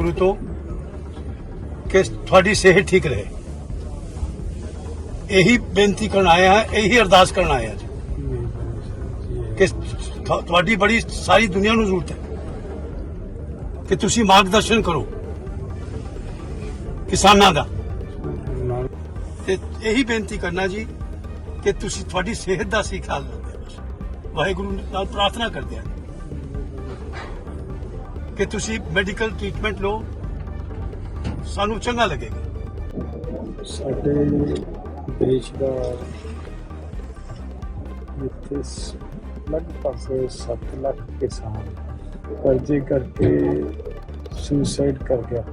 गुरु तो कि थोड़ी सेहत ठीक रहे, यही बेनती करना आया है, यही अरदास करना आया जी कि थोड़ी बड़ी सारी दुनिया ਨੂੰ ਜ਼ਰੂਰਤ ਹੈ कि ਤੁਸੀਂ मार्गदर्शन करो किसानां ਦਾ ਤੇ यही बेनती करना जी कि ਤੁਸੀਂ थोड़ी सेहत ਦਾ ਸੀ ख्याल ਰੱਖਦੇ ਬਸ ਵਾਹਿਗੁਰੂ ਨਾਲ प्रार्थना ਕਰਦੇ ਆ कि ਤੁਸੀਂ ਮੈਡੀਕਲ ट्रीटमेंट लो, ਸਾਨੂੰ ਚੰਗਾ ਲੱਗੇਗਾ। ਸਾਡੇ ਦੇਸ਼ ਦਾ ਇੱਥੇ ਲਗਭਗ 7 ਲੱਖ ਕਿਸਾਨ ਕਰਜ਼ੇ ਕਰਕੇ ਸੁਸਾਈਡ ਕਰ ਗਿਆ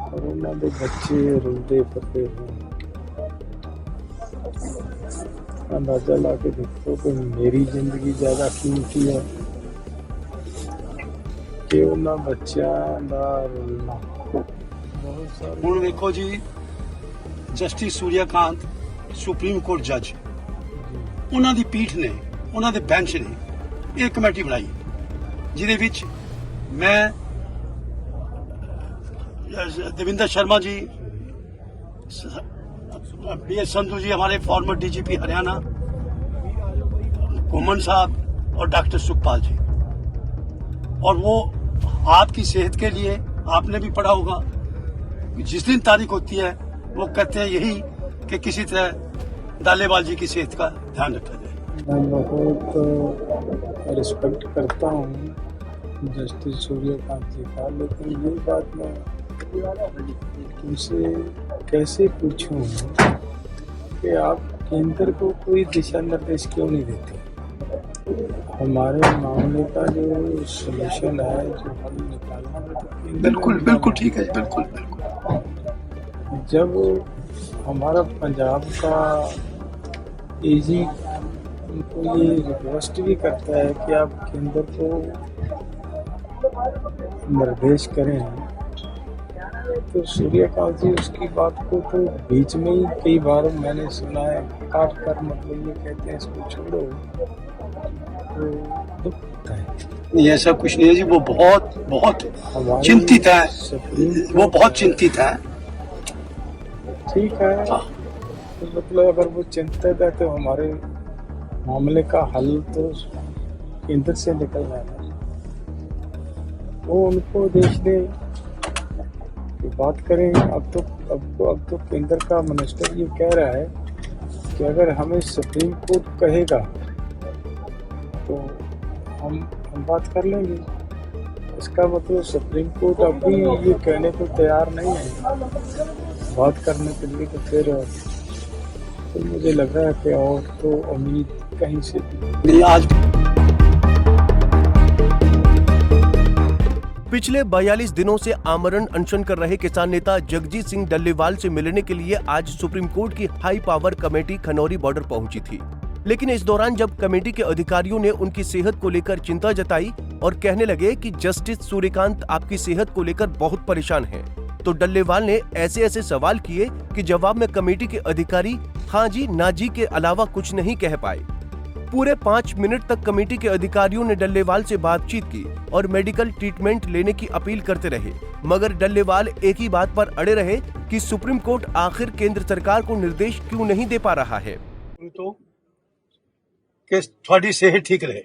ਔਰ ਉਹਨਾਂ ਦੇ ਬੱਚੇ ਰੁਲਦੇ ਫਿਰਦੇ ਹਨ। ਅੰਦਾਜ਼ਾ ਲਾ ਕੇ ਦੇਖੋ ਕਿ ਮੇਰੀ ਜ਼ਿੰਦਗੀ ਜ਼ਿਆਦਾ ਕੀਮਤੀ ਹੈ ਕਿ ਉਹਨਾਂ ਬੱਚਿਆਂ ਦਾ ਰੁਲਣਾ। ਬਹੁਤ ਸਾਰੇ ਹੁਣ ਵੇਖੋ ਜੀ, ਜਸਟਿਸ ਸੂਰਿਆਕਾਂਤ ਸੁਪਰੀਮ ਕੋਰਟ ਜੱਜ, ਉਹਨਾਂ ਦੀ ਪੀਠ ਨੇ, ਉਹਨਾਂ ਦੇ ਬੈਂਚ ਨੇ ਇਹ ਕਮੇਟੀ ਬਣਾਈ ਜਿਹਦੇ ਵਿੱਚ ਮੈਂ देवेंद्र शर्मा जी, BS संधू जी हमारे फॉर्मर DGP हरियाणा, घुमन साहब और डॉक्टर सुखपाल जी, और वो आपकी सेहत के लिए आपने भी पढ़ा होगा, जिस दिन तारीख होती है वो कहते हैं यही कि किसी तरह डालेवाल जी की सेहत का ध्यान रखा जाए। मैं बहुत रिस्पेक्ट करता हूँ जस्टिस सूर्यकांत जी का, लेकिन ये बात मैं तुमसे कैसे पूछूं कि आप केंद्र को कोई दिशा निर्देश क्यों नहीं देते? हमारे मामले का जो सलूशन है, जो हल निकालना है, तो केंद्र बिल्कुल ने बिल्कुल ठीक है, बिल्कुल बिल्कुल। जब हमारा पंजाब का एजी उनको ये रिक्वेस्ट भी करता है कि आप केंद्र को निर्देश करें, तो सूर्यकांत जी उसकी बात को तो बीच में ही कई बार मैंने सुना है काट कर, मतलब ये कहते हैं इसको छोड़ो, तो दुख होता है। नहीं, ऐसा कुछ नहीं है जी, वो बहुत बहुत हमारी चिंतित है, सुप्रीम वो बहुत चिंतित है। ठीक है, तो मतलब अगर वो चिंतित है तो हमारे मामले का हल तो केंद्र से निकलना है, वो उनको देश दे कि बात करें। अब तो केंद्र का मिनिस्टर ये कह रहा है कि अगर हमें सुप्रीम कोर्ट कहेगा तो हम बात कर लेंगे। इसका मतलब सुप्रीम कोर्ट अभी ये कहने को तैयार नहीं है बात करने के लिए, तो फिर मुझे लग रहा है कि और तो उम्मीद कहीं से नहीं। आज पिछले 42 दिनों से आमरण अनशन कर रहे किसान नेता जगजीत सिंह डल्लेवाल से मिलने के लिए आज सुप्रीम कोर्ट की high power committee Khanauri border पहुंची थी। लेकिन इस दौरान जब कमेटी के अधिकारियों ने उनकी सेहत को लेकर चिंता जताई और कहने लगे कि जस्टिस सूर्यकांत आपकी सेहत को लेकर बहुत परेशान हैं, तो डल्लेवाल ने ऐसे ऐसे सवाल किए कि जवाब में कमेटी के अधिकारी हाँ जी ना जी के अलावा कुछ नहीं कह पाए। पूरे 5 मिनट तक कमेटी के अधिकारियों ने डल्लेवाल से बातचीत की और मेडिकल ट्रीटमेंट लेने की अपील करते रहे, मगर डल्लेवाल एक ही बात पर अड़े रहे कि सुप्रीम कोर्ट आखिर केंद्र सरकार को निर्देश क्यों नहीं दे पा रहा है। तो कि थोड़ी सेहत ठीक रहे,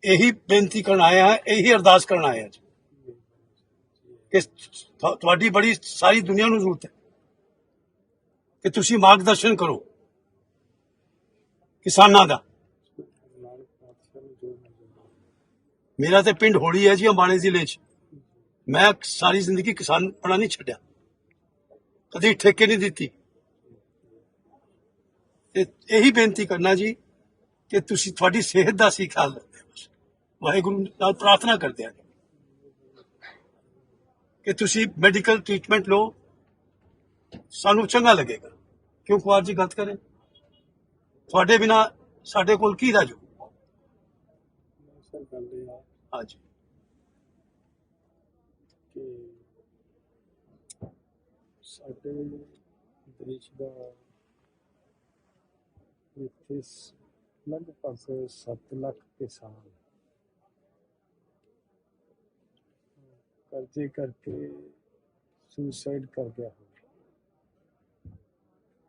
यही बेनती करना आया है, यही अरदास करना आया जी कि थोड़ी बड़ी सारी दुनिया ਨੂੰ ਜ਼ਰੂਰਤ ਹੈ कि ਤੁਸੀਂ मार्गदर्शन करो किसानां ਦਾ। मेरा तो पिंड होली है जी, अंबाले जिले च। मैं सारी जिंदगी किसान पढ़ा नहीं छड्या, कदी ठेके नहीं दी। यही बेनती करना जी कि तुसी थोड़ी सेहत का सी ख्याल रखते बस वाहिगुरू नाल प्रार्थना करते हैं कि तुसी मेडिकल ट्रीटमेंट लो, सानू चंगा लगेगा। क्यों कुमार जी गलत करें? थोड़े बिना साडे कोल की राजू। हाँ जी, कि ਸਾਡੇ ਦੇਸ਼ ਦਾ ਇੱਥੇ ਲਗਭਗ 7 ਲੱਖ ਕਿਸਾਨ कर्जे करके सुसाइड कर गया हो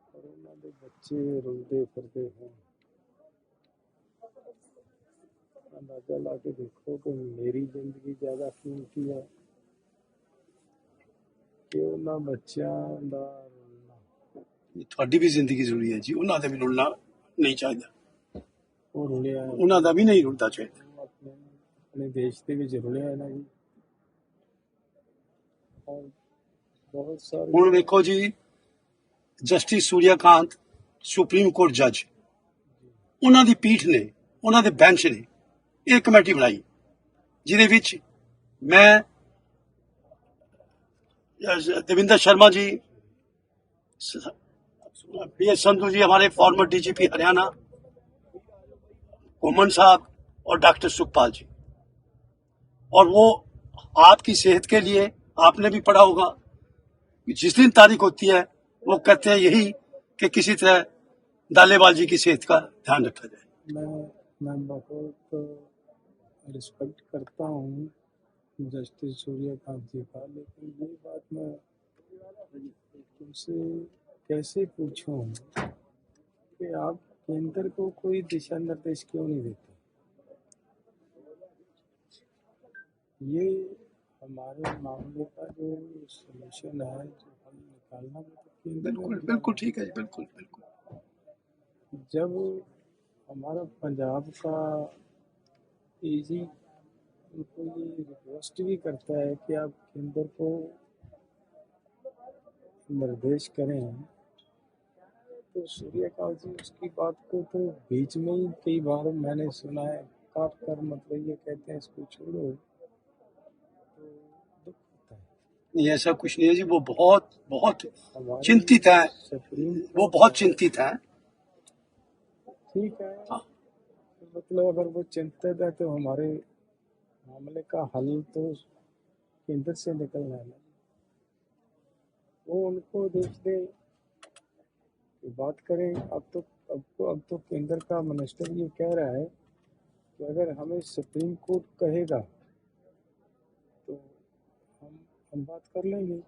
और उन्होंने बच्चे रुलते फिरते हैं। अंदाजा ला के देखो कि मेरी जिंदगी ज्यादा कीमती है कि ਉਹਨਾਂ ਬੱਚਿਆਂ ਦਾ ਰੁਲਣਾ। ਤੁਹਾਡੀ ਵੀ ਜ਼ਿੰਦਗੀ ਜ਼ਰੂਰੀ ਹੈ ਜੀ, ਉਹਨਾਂ ਦਾ ਵੀ ਰੁਲਣਾ ਨਹੀਂ ਚਾਹੀਦਾ, ਉਹ ਰੁਲਿਆ ਹੈ, ਉਹਨਾਂ ਦਾ ਵੀ ਨਹੀਂ ਰੁਲਦਾ ਚਾਹੀਦਾ। ਉਹ ਆਪਣੇ ਦੇਸ਼ ਦੇ ਵਿੱਚ ਰੁਲਿਆ ਹੈ ਨਾ ਜੀ। ਔਰ ਬਹੁਤ ਸਾਰੇ ਹੁਣ ਵੇਖੋ ਜੀ, ਜਸਟਿਸ ਸੂਰਿਆਕਾਂਤ ਸੁਪਰੀਮ ਕੋਰਟ ਜੱਜ, ਉਹਨਾਂ ਦੀ ਪੀਠ ਨੇ, ਉਹਨਾਂ ਦੇ ਬੈਂਚ ਨੇ ਇਹ ਕਮੇਟੀ ਬਣਾਈ ਜਿਹਦੇ ਵਿੱਚ ਮੈਂ देवेंद्र शर्मा जी, PS संधू जी हमारे फॉर्मर DGP हरियाणा, कोमन साहब और डॉक्टर सुखपाल जी। और वो आपकी सेहत के लिए, आपने भी पढ़ा होगा, जिस दिन तारीख होती है वो कहते हैं यही कि किसी तरह दालेवाल जी की सेहत का ध्यान रखा जाए। मैं बहुत रिस्पेक्ट करता हूँ जस्टिस सूर्यकांत जी का, लेकिन ये बात मैं तुमसे कैसे पूछूं कि आप केंद्र को कोई दिशा निर्देश क्यों नहीं देते? ये हमारे मामले का जो सलूशन है, जो हम निकालना, वो तो केंद्र में बिल्कुल बिल्कुल ठीक है जी, बिल्कुल बिल्कुल। जब हमारा पंजाब का एजी उनको ये रिक्वेस्ट भी करता है कि आप केंद्र को निर्देश करें, तो सूर्यकांत जी उसकी बात को तो बीच में ही कई बार मैंने सुना है काट कर, मतलब ये कहते हैं इसको छोड़ो, तो दुख होता है। नहीं, ऐसा कुछ नहीं है जी, वो बहुत बहुत हमारी चिंतित है, सुप्रीम वो बहुत चिंतित है। ठीक है, हाँ। मतलब अगर वो चिंतित है तो हमारे मामले का हल तो केंद्र से निकलना है ना। वो उनको देख दे, बात करें। अब तो केंद्र का मिनिस्टर ये कह रहा है कि अगर हमें सुप्रीम कोर्ट कहेगा तो हम बात कर लेंगे।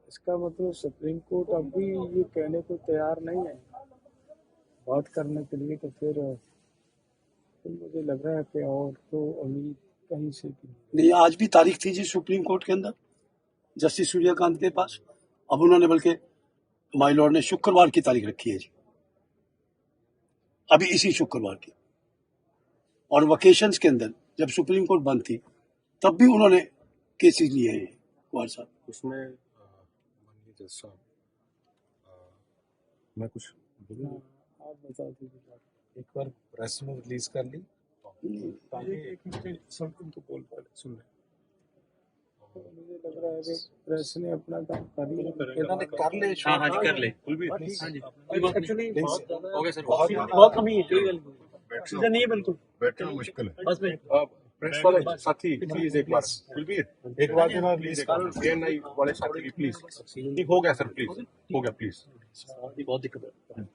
इसका मतलब सुप्रीम कोर्ट अब भी ये कहने को तैयार नहीं है बात करने के लिए, तो फिर मुझे लग रहा है कि और तो उम्मीद कहीं से भी नहीं। आज भी तारीख थी जी सुप्रीम कोर्ट के अंदर जस्टिस सूर्यकांत के पास। अब उन्होंने बल्कि माय लॉर्ड ने शुक्रवार की तारीख रखी है जी, अभी इसी शुक्रवार की। और वकेशंस के अंदर जब सुप्रीम कोर्ट बंद थी तब भी उन्होंने केसेस लिए हैं कुमार साहब। उसमें माननीय जज साहब, मैं कुछ बोलूँ? आप बता दीजिए। एक बार प्रेस में रिलीज कर ली ताकि एक मिनट सब उनको बोल पा रहे सुन रहे। तो मुझे लग रहा है कि प्रेस ने अपना काम कर लिया। इन्होंने कर ले। हाँ हाँ जी कर ले। एक्चुअली हो गया सर, बहुत कमी है, कोई गल नहीं, नहीं है बिल्कुल बैठना मुश्किल है। बस में प्रेस वाले साथी प्लीज एक बार कुलबीर एक बार जरा रिलीज कर सीएनआई वाले साथी प्लीज। ठीक हो गया सर, प्लीज हो गया प्लीज। बहुत दिक्कत है।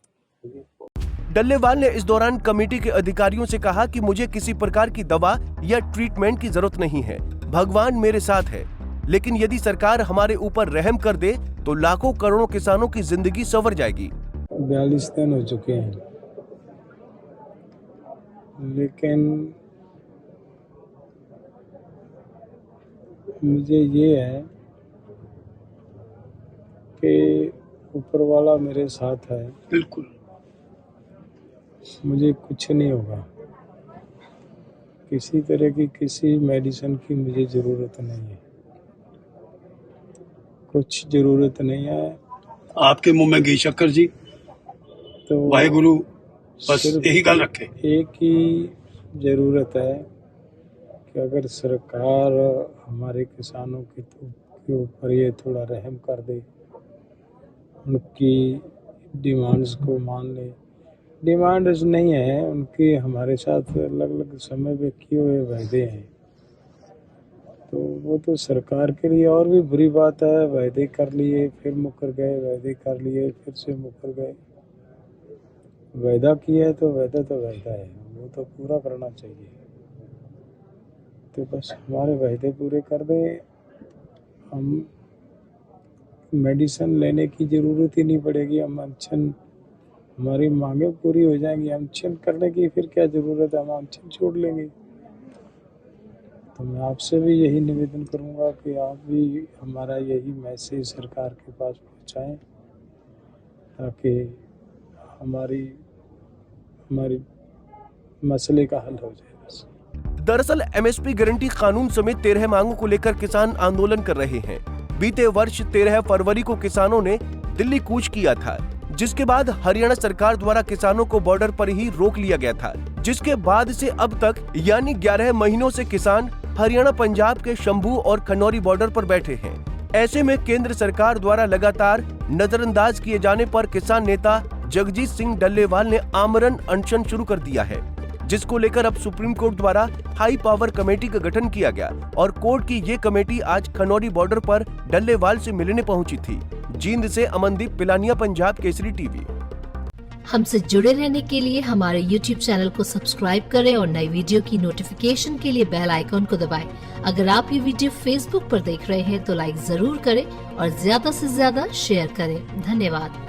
डल्लेवाल ने इस दौरान कमेटी के अधिकारियों से कहा कि मुझे किसी प्रकार की दवा या ट्रीटमेंट की जरूरत नहीं है, भगवान मेरे साथ है। लेकिन यदि सरकार हमारे ऊपर रहम कर दे तो लाखों करोड़ों किसानों की जिंदगी संवर जाएगी। 42 दिन हो चुके हैं, लेकिन मुझे ये है कि ऊपर वाला मेरे साथ है, बिल्कुल मुझे कुछ नहीं होगा। किसी तरह की किसी मेडिसिन की मुझे ज़रूरत नहीं है, कुछ ज़रूरत नहीं है। आपके मुंह में घी शक्कर जी, तो वाहेगुरु बस सिर्फ यही गल रखे। एक ही ज़रूरत है कि अगर सरकार हमारे किसानों के ऊपर ये थोड़ा रहम कर दे, उनकी डिमांड्स को मान ले। डिमांड्स नहीं है उनकी, हमारे साथ अलग अलग समय पे किए हुए वायदे हैं, तो वो तो सरकार के लिए और भी बुरी बात है। वायदे कर लिए फिर मुकर गए, वायदे कर लिए फिर से मुकर गए। वायदा किया है तो वायदा है, वो तो पूरा करना चाहिए। तो बस हमारे वायदे पूरे कर दें हम मेडिसिन लेने की ज़रूरत ही नहीं पड़ेगी। हम अनशन, हमारी मांगें पूरी हो जाएंगी। अनशन करने की फिर क्या ज़रूरत है, हम अनशन छोड़ लेंगे। तो मैं आपसे भी यही निवेदन करूंगा कि आप भी हमारा यही मैसेज सरकार के पास पहुंचाएं, ताकि हमारी मसले का हल हो जाए। बस दरअसल एमएसपी गारंटी कानून समेत 13 मांगों को लेकर किसान आंदोलन कर रहे हैं। बीते वर्ष 13 फरवरी को किसानों ने दिल्ली कूच किया था, जिसके बाद हरियाणा सरकार द्वारा किसानों को बॉर्डर पर ही रोक लिया गया था, जिसके बाद से अब तक यानी 11 महीनों से किसान हरियाणा पंजाब के शंभू और खनौरी बॉर्डर पर बैठे हैं। ऐसे में केंद्र सरकार द्वारा लगातार नजरअंदाज किए जाने पर किसान नेता जगजीत सिंह डल्लेवाल ने आमरण अनशन शुरू कर दिया है, जिसको लेकर अब सुप्रीम कोर्ट द्वारा हाई पावर कमेटी का गठन किया गया और कोर्ट की ये कमेटी आज खनौरी बॉर्डर पर डल्लेवाल से मिलने पहुंची थी। जींद से अमनदीप पिलानिया, पंजाब केसरी टीवी। हमसे जुड़े रहने के लिए हमारे YouTube चैनल को सब्सक्राइब करें और नई वीडियो की नोटिफिकेशन के लिए बेल आइकॉन को दबाएं। अगर आप ये वीडियो Facebook पर देख रहे हैं तो लाइक जरूर करें और ज्यादा से ज्यादा शेयर करें। धन्यवाद।